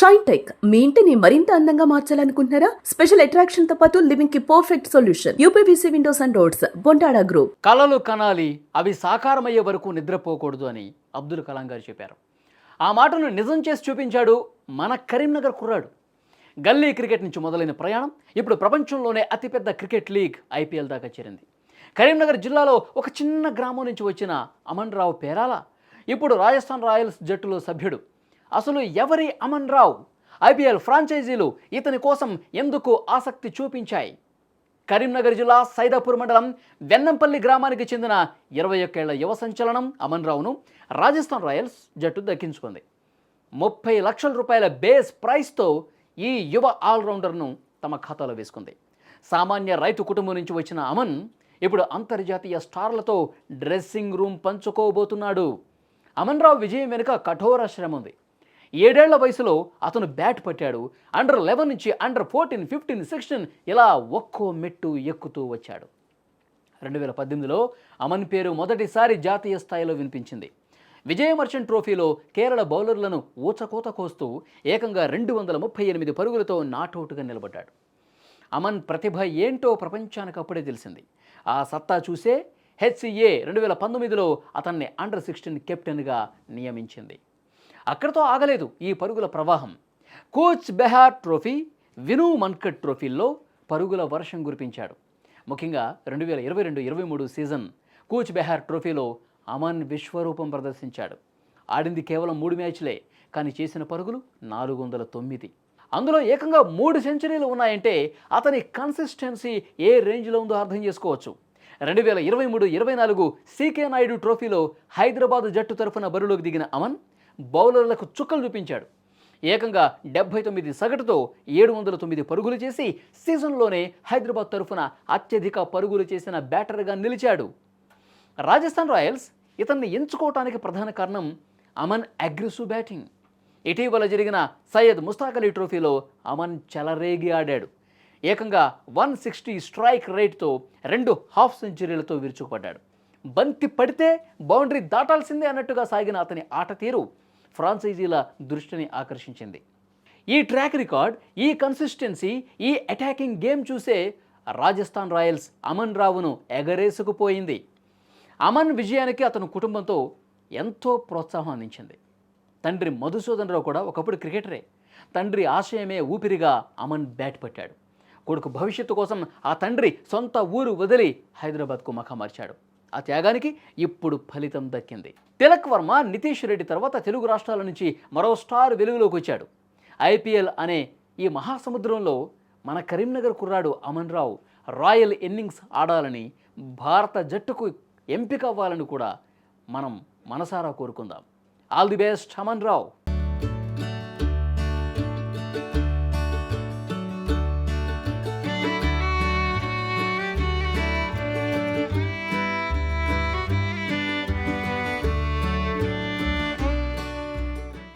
Shine tech మీ ఇంటిని మరింత అందంగా మార్చాలనుకుంటున్నారా? స్పెషల్ అట్రాక్షన్ తో పాటు లివింగ్ కి perfect solution. UPVC windows and doors, Bontada group. కలలు కనాలి, అవి సాకారమయ్యే వరకు నిద్రపోకూడదు అని అబ్దుల్ కలాం గారు చెప్పారు. ఆ మాటను నిజం చేసి చూపించాడు మన కరీంనగర్ కుర్రాడు. గల్లీ క్రికెట్ నుంచి మొదలైన ప్రయాణం ఇప్పుడు ప్రపంచంలోనే అతిపెద్ద క్రికెట్ లీగ్ ఐపీఎల్ దాకా చేరింది. కరీంనగర్ జిల్లాలో ఒక చిన్న గ్రామం నుంచి వచ్చిన అమన్ రావు పేరాల ఇప్పుడు రాజస్థాన్ రాయల్స్ జట్టులో సభ్యుడు. అసలు ఎవరి అమన్ రావు? ఐపీఎల్ ఫ్రాంచైజీలు ఇతని కోసం ఎందుకు ఆసక్తి చూపించాయి? కరీంనగర్ జిల్లా సైదాపూర్ మండలం వెన్నంపల్లి గ్రామానికి చెందిన 21 ఏళ్ల యువ సంచలనం అమన్ రావును రాజస్థాన్ రాయల్స్ జట్టు దక్కించుకుంది. 30 లక్షల రూపాయల బేస్ ప్రైస్తో ఈ యువ ఆల్రౌండర్ను తమ ఖాతాలో వేసుకుంది. సామాన్య రైతు కుటుంబం నుంచి వచ్చిన అమన్ ఇప్పుడు అంతర్జాతీయ స్టార్లతో డ్రెస్సింగ్ రూమ్ పంచుకోబోతున్నాడు. అమన్ రావు విజయం వెనుక కఠోర శ్రమ ఉంది. 7 ఏళ్ల వయసులో అతను బ్యాట్ పట్టాడు. అండర్ 11 నుంచి అండర్ 14, 15, 16 ఇలా ఒక్కో మెట్టు ఎక్కుతూ వచ్చాడు. 2018లో అమన్ పేరు మొదటిసారి జాతీయ స్థాయిలో వినిపించింది. విజయ మర్చెంట్ ట్రోఫీలో కేరళ బౌలర్లను ఊచకోత కోస్తూ ఏకంగా 238 పరుగులతో నాట్అవుట్గా నిలబడ్డాడు. అమన్ ప్రతిభ ఏంటో ప్రపంచానికి అప్పుడే తెలిసింది. ఆ సత్తా చూసే హెచ్సిఏ 2019లో అతన్ని అండర్ 16 కెప్టెన్గా నియమించింది. అక్కడితో ఆగలేదు ఈ పరుగుల ప్రవాహం. కూచ్ బెహార్ ట్రోఫీ, వినూ మన్కడ్ ట్రోఫీల్లో పరుగుల వర్షం కురిపించాడు. ముఖ్యంగా 2022-23 సీజన్ కూచ్ బెహార్ ట్రోఫీలో అమన్ విశ్వరూపం ప్రదర్శించాడు. ఆడింది కేవలం 3 మ్యాచ్లే, కానీ చేసిన పరుగులు 409. అందులో ఏకంగా 3 సెంచరీలు ఉన్నాయంటే అతని కన్సిస్టెన్సీ ఏ రేంజ్లో ఉందో అర్థం చేసుకోవచ్చు. 2023-24 సీకే నాయుడు ట్రోఫీలో హైదరాబాద్ జట్టు తరఫున బరిలోకి దిగిన అమన్ బౌలర్లకు చుక్కలు చూపించాడు. ఏకంగా 79 సగటుతో 709 పరుగులు చేసి సీజన్లోనే హైదరాబాద్ తరఫున అత్యధిక పరుగులు చేసిన బ్యాటర్గా నిలిచాడు. రాజస్థాన్ రాయల్స్ ఇతన్ని ఎంచుకోవటానికి ప్రధాన కారణం అమన్ అగ్రెసివ్ బ్యాటింగ్. ఇటీవల జరిగిన సయ్యద్ ముస్తాక్ అలీ ట్రోఫీలో అమన్ చెలరేగి ఆడాడు. ఏకంగా 160 స్ట్రైక్ రేట్తో 2 హాఫ్ సెంచరీలతో విరుచుకుపడ్డాడు. బంతి పడితే బౌండరీ దాటాల్సిందే అన్నట్టుగా సాగిన అతని ఆట తీరు ఫ్రాంచైజీల దృష్టిని ఆకర్షించింది. ఈ ట్రాక్ రికార్డ్, ఈ కన్సిస్టెన్సీ, ఈ అటాకింగ్ గేమ్ చూసే రాజస్థాన్ రాయల్స్ అమన్ రావును ఎగరేసుకుపోయింది. అమన్ విజయానికి అతని కుటుంబంతో ఎంతో ప్రోత్సాహం అందించింది. తండ్రి మధుసూదన్ రావు కూడా ఒకప్పుడు క్రికెటరే. తండ్రి ఆశయమే ఊపిరిగా అమన్ బ్యాట్ పట్టాడు. కొడుకు భవిష్యత్తు కోసం ఆ తండ్రి సొంత ఊరు వదిలి హైదరాబాద్కు మఖా మార్చాడు. ఆ త్యాగానికి ఇప్పుడు ఫలితం దక్కింది. తిలక్ వర్మ, నితీష్ రెడ్డి తర్వాత తెలుగు రాష్ట్రాల నుంచి మరో స్టార్ వెలుగులోకి వచ్చాడు. ఐపీఎల్ అనే ఈ మహాసముద్రంలో మన కరీంనగర్ కుర్రాడు అమన్ రావు రాయల్ ఇన్నింగ్స్ ఆడాలని, భారత జట్టుకు ఎంపిక అవ్వాలని కూడా మనం మనసారా కోరుకుందాం. All the best Aman Rao.